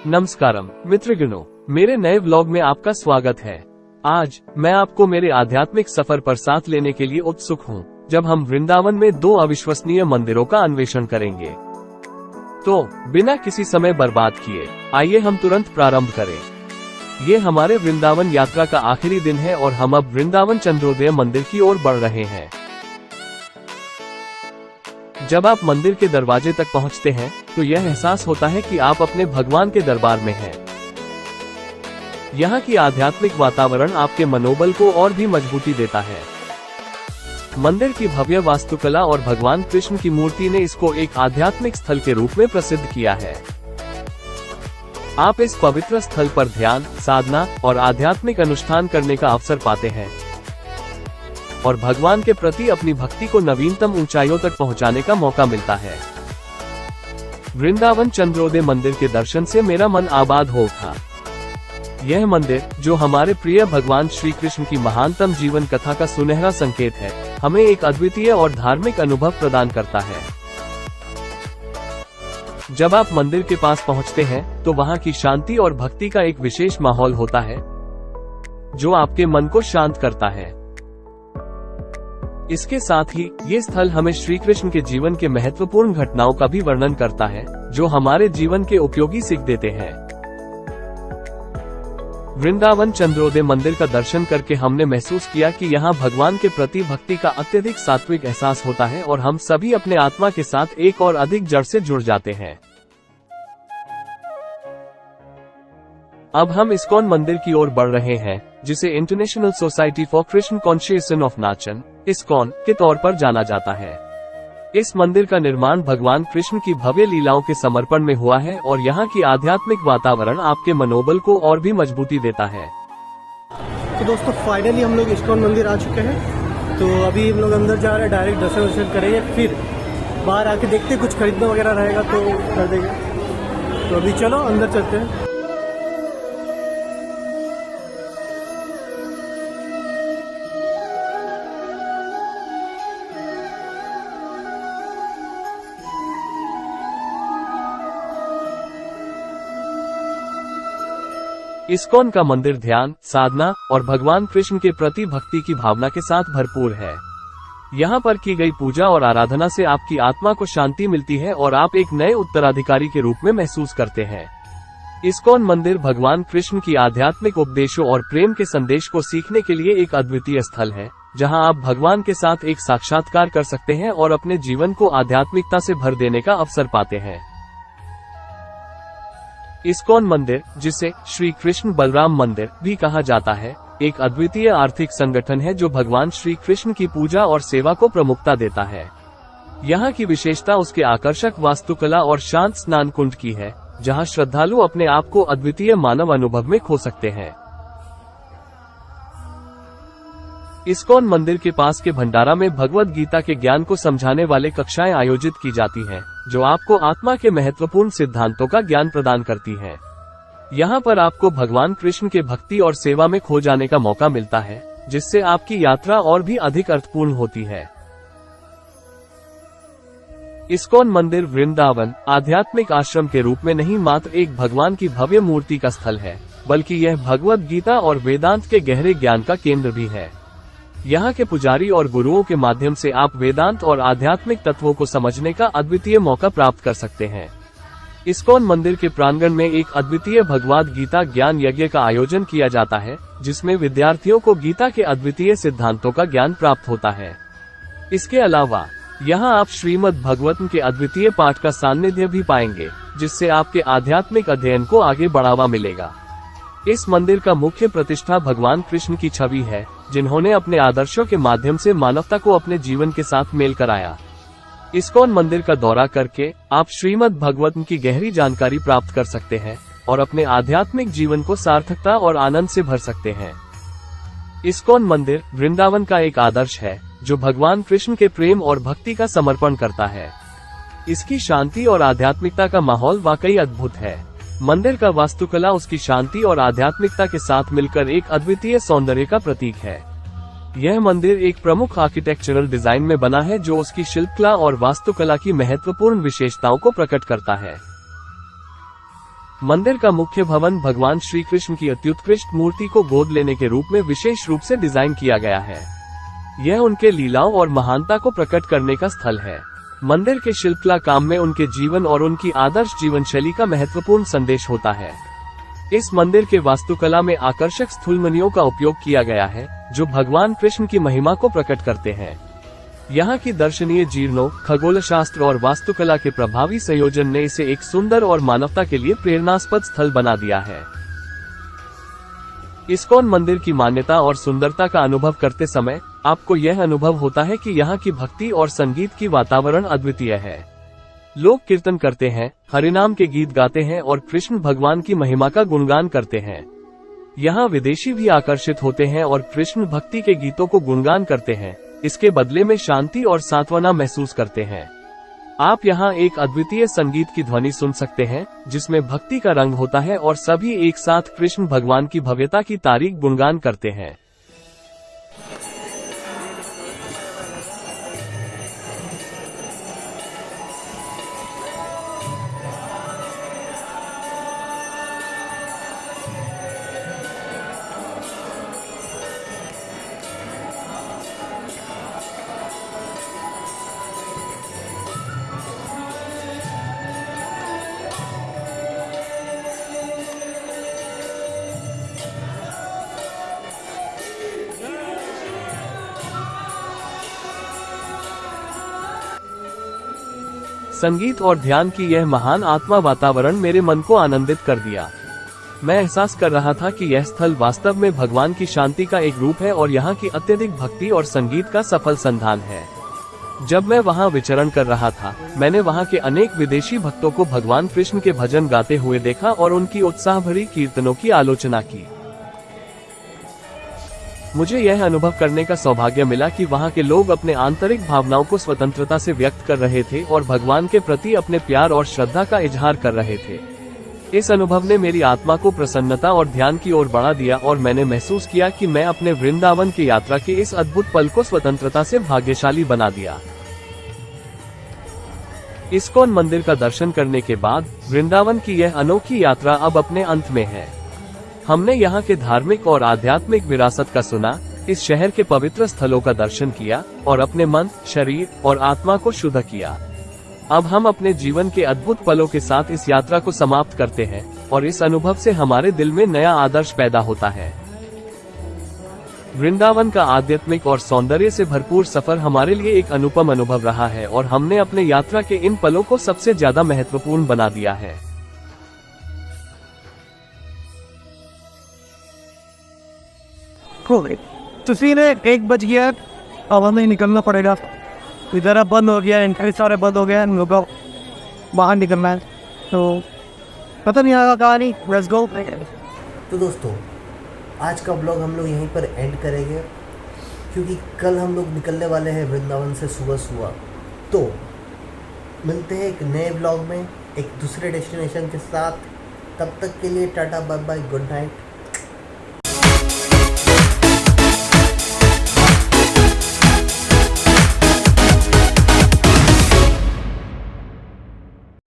नमस्कारम मित्रगणों, मेरे नए व्लॉग में आपका स्वागत है। आज मैं आपको मेरे आध्यात्मिक सफर पर साथ लेने के लिए उत्सुक हूँ, जब हम वृंदावन में दो अविश्वसनीय मंदिरों का अन्वेषण करेंगे। तो बिना किसी समय बर्बाद किए आइए हम तुरंत प्रारंभ करें। ये हमारे वृंदावन यात्रा का आखिरी दिन है और हम अब वृंदावन चंद्रोदय मंदिर की ओर बढ़ रहे हैं। जब आप मंदिर के दरवाजे तक पहुंचते हैं तो यह एहसास होता है कि आप अपने भगवान के दरबार में हैं। यहाँ की आध्यात्मिक वातावरण आपके मनोबल को और भी मजबूती देता है। मंदिर की भव्य वास्तुकला और भगवान कृष्ण की मूर्ति ने इसको एक आध्यात्मिक स्थल के रूप में प्रसिद्ध किया है। आप इस पवित्र स्थल पर ध्यान, साधना और आध्यात्मिक अनुष्ठान करने का अवसर पाते हैं और भगवान के प्रति अपनी भक्ति को नवीनतम ऊंचाइयों तक पहुंचाने का मौका मिलता है। वृंदावन चंद्रोदय मंदिर के दर्शन से मेरा मन आबाद हो उठा। यह मंदिर, जो हमारे प्रिय भगवान श्री कृष्ण की महानतम जीवन कथा का सुनहरा संकेत है, हमें एक अद्वितीय और धार्मिक अनुभव प्रदान करता है। जब आप मंदिर के पास पहुंचते हैं तो वहां की शांति और भक्ति का एक विशेष माहौल होता है, जो आपके मन को शांत करता है। इसके साथ ही ये स्थल हमें श्री कृष्ण के जीवन के महत्वपूर्ण घटनाओं का भी वर्णन करता है, जो हमारे जीवन के उपयोगी सीख देते हैं। वृंदावन चंद्रोदय मंदिर का दर्शन करके हमने महसूस किया कि यहाँ भगवान के प्रति भक्ति का अत्यधिक सात्विक एहसास होता है और हम सभी अपने आत्मा के साथ एक और अधिक जड़ से जुड़ जाते हैं। अब हम इस्कॉन मंदिर की ओर बढ़ रहे हैं, जिसे international society for Krishna consciousness of नाचन इस्कॉन के तौर पर जाना जाता है। इस मंदिर का निर्माण भगवान कृष्ण की भव्य लीलाओं के समर्पण में हुआ है और यहाँ की आध्यात्मिक वातावरण आपके मनोबल को और भी मजबूती देता है। तो दोस्तों, फाइनली हम लोग इस्कॉन मंदिर आ चुके हैं। तो अभी हम लोग अंदर जा रहे हैं, डायरेक्ट दर्शन करेंगे, फिर बाहर आके देखते कुछ खरीदना वगैरह रहेगा तो कर देंगे। तो अभी चलो अंदर चलते हैं। इस्कॉन का मंदिर ध्यान, साधना और भगवान कृष्ण के प्रति भक्ति की भावना के साथ भरपूर है। यहाँ पर की गई पूजा और आराधना से आपकी आत्मा को शांति मिलती है और आप एक नए उत्तराधिकारी के रूप में महसूस करते हैं। इस्कॉन मंदिर भगवान कृष्ण की आध्यात्मिक उपदेशों और प्रेम के संदेश को सीखने के लिए एक अद्वितीय स्थल है, जहाँ आप भगवान के साथ एक साक्षात्कार कर सकते हैं और अपने जीवन को आध्यात्मिकता से भर देने का अवसर पाते हैं। इस्कॉन मंदिर, जिसे श्री कृष्ण बलराम मंदिर भी कहा जाता है, एक अद्वितीय आर्थिक संगठन है जो भगवान श्री कृष्ण की पूजा और सेवा को प्रमुखता देता है। यहाँ की विशेषता उसके आकर्षक वास्तुकला और शांत स्नान कुंड की है, जहाँ श्रद्धालु अपने आप को अद्वितीय मानव अनुभव में खो सकते हैं। इस्कॉन मंदिर के पास के भंडारा में भगवद गीता के ज्ञान को समझाने वाले कक्षाएं आयोजित की जाती हैं, जो आपको आत्मा के महत्वपूर्ण सिद्धांतों का ज्ञान प्रदान करती हैं। यहाँ पर आपको भगवान कृष्ण के भक्ति और सेवा में खो जाने का मौका मिलता है, जिससे आपकी यात्रा और भी अधिक अर्थपूर्ण होती है। इस्कॉन मंदिर वृंदावन आध्यात्मिक आश्रम के रूप में नहीं मात्र एक भगवान की भव्य मूर्ति का स्थल है, बल्कि यह भगवद गीता और वेदांत के गहरे ज्ञान का केंद्र भी है। यहाँ के पुजारी और गुरुओं के माध्यम से आप वेदांत और आध्यात्मिक तत्वों को समझने का अद्वितीय मौका प्राप्त कर सकते हैं। इस्कॉन मंदिर के प्रांगण में एक अद्वितीय भगवद गीता ज्ञान यज्ञ का आयोजन किया जाता है, जिसमें विद्यार्थियों को गीता के अद्वितीय सिद्धांतों का ज्ञान प्राप्त होता है। इसके अलावा यहाँ आप श्रीमद् भागवतम के अद्वितीय पाठ का सानिध्य भी पाएंगे, जिससे आपके आध्यात्मिक अध्ययन को आगे बढ़ावा मिलेगा। इस मंदिर का मुख्य प्रतिष्ठा भगवान कृष्ण की छवि है, जिन्होंने अपने आदर्शों के माध्यम से मानवता को अपने जीवन के साथ मेल कराया। इस्कॉन मंदिर का दौरा करके आप श्रीमद् भागवतम की गहरी जानकारी प्राप्त कर सकते हैं और अपने आध्यात्मिक जीवन को सार्थकता और आनंद से भर सकते हैं। इस्कॉन मंदिर वृंदावन का एक आदर्श है, जो भगवान कृष्ण के प्रेम और भक्ति का समर्पण करता है। इसकी शांति और आध्यात्मिकता का माहौल वाकई अद्भुत है। मंदिर का वास्तुकला उसकी शांति और आध्यात्मिकता के साथ मिलकर एक अद्वितीय सौंदर्य का प्रतीक है। यह मंदिर एक प्रमुख आर्किटेक्चरल डिजाइन में बना है, जो उसकी शिल्पकला और वास्तुकला की महत्वपूर्ण विशेषताओं को प्रकट करता है। मंदिर का मुख्य भवन भगवान श्री कृष्ण की अत्युत्कृष्ट मूर्ति को गोद लेने के रूप में विशेष रूप से डिजाइन किया गया है। यह उनके लीलाओं और महानता को प्रकट करने का स्थल है। मंदिर के शिल्पकला काम में उनके जीवन और उनकी आदर्श जीवन शैली का महत्वपूर्ण संदेश होता है। इस मंदिर के वास्तुकला में आकर्षक स्थूलमणियों का उपयोग किया गया है, जो भगवान कृष्ण की महिमा को प्रकट करते हैं। यहाँ की दर्शनीय जीर्णों, खगोलशास्त्र और वास्तुकला के प्रभावी संयोजन ने इसे एक सुंदर और मानवता के लिए प्रेरणास्पद स्थल बना दिया है। इस्कॉन मंदिर की मान्यता और सुंदरता का अनुभव करते समय आपको यह अनुभव होता है कि यहाँ की भक्ति और संगीत की वातावरण अद्वितीय है। लोग कीर्तन करते हैं, हरिनाम के गीत गाते हैं और कृष्ण भगवान की महिमा का गुणगान करते हैं। यहाँ विदेशी भी आकर्षित होते हैं और कृष्ण भक्ति के गीतों को गुणगान करते हैं, इसके बदले में शांति और सांत्वना महसूस करते हैं। आप यहाँ एक अद्वितीय संगीत की ध्वनि सुन सकते हैं, जिसमें भक्ति का रंग होता है और सभी एक साथ कृष्ण भगवान की भव्यता की तारीफ गुणगान करते हैं। संगीत और ध्यान की यह महान आत्मा वातावरण मेरे मन को आनंदित कर दिया। मैं एहसास कर रहा था कि यह स्थल वास्तव में भगवान की शांति का एक रूप है और यहाँ की अत्यधिक भक्ति और संगीत का सफल संधान है। जब मैं वहाँ विचरण कर रहा था, मैंने वहाँ के अनेक विदेशी भक्तों को भगवान कृष्ण के भजन गाते हुए देखा और उनकी उत्साह भरी कीर्तनों की आलोचना की। मुझे यह अनुभव करने का सौभाग्य मिला कि वहाँ के लोग अपने आंतरिक भावनाओं को स्वतंत्रता से व्यक्त कर रहे थे और भगवान के प्रति अपने प्यार और श्रद्धा का इजहार कर रहे थे। इस अनुभव ने मेरी आत्मा को प्रसन्नता और ध्यान की ओर बढ़ा दिया और मैंने महसूस किया कि मैं अपने वृंदावन की यात्रा के इस अद्भुत पल को स्वतंत्रता से भाग्यशाली बना दिया। इस्कॉन मंदिर का दर्शन करने के बाद वृंदावन की यह अनोखी यात्रा अब अपने अंत में है। हमने यहाँ के धार्मिक और आध्यात्मिक विरासत का सुना, इस शहर के पवित्र स्थलों का दर्शन किया और अपने मन, शरीर और आत्मा को शुद्ध किया। अब हम अपने जीवन के अद्भुत पलों के साथ इस यात्रा को समाप्त करते हैं और इस अनुभव से हमारे दिल में नया आदर्श पैदा होता है। वृंदावन का आध्यात्मिक और सौंदर्य से भरपूर सफर हमारे लिए एक अनुपम अनुभव रहा है और हमने अपने यात्रा के इन पलों को सबसे ज्यादा महत्वपूर्ण बना दिया है। तो सीन है 1 बज गया, अब हमें निकलना पड़ेगा। इधर अब बंद हो गया, एंट्री सारे बंद हो गया, हम लोग को बाहर निकलना है, तो पता नहीं आएगा कहानी। Let's go. तो दोस्तों, आज का ब्लॉग हम लोग यहीं पर एंड करेंगे, क्योंकि कल हम लोग निकलने वाले हैं वृंदावन से सुबह। तो मिलते हैं एक नए ब्लॉग में एक दूसरे डेस्टिनेशन के साथ। तब तक के लिए tata, bye bye, good night.